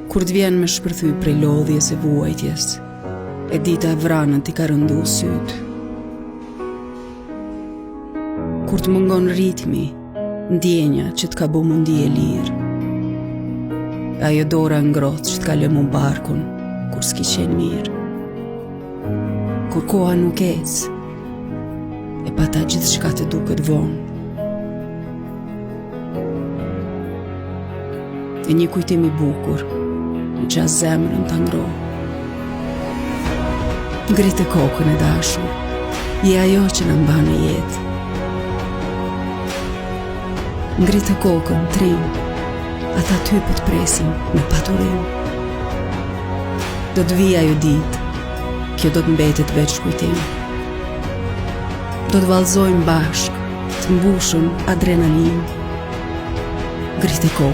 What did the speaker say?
Kur t'vjen me shpërthy prej lodhjes e vuajtjes, e dita e vranën t'i ka rëndu syt. Kur t'mungon ritmi, ndjenja që t'ka bu mundi e lirë, ajo dora ngrohtë që t'ka lëmu barkun kur s'ki qenë mirë. Kur koha nuk ecë, e pata gjithë shka të duket vonë. E një kujtim i bukur, në qas zemrën të ngrohë. Ngritë kokën e dashur, je ajo që në mba në jetë. Ngritë kokën trim, ata ty për t'presin me paturim. Do t'vija ju ditë, kjo do t'mbetet veç kujtim. Do t'vallëzojmë bashk, t'mbushëm adrenalin. Ngritë kokën.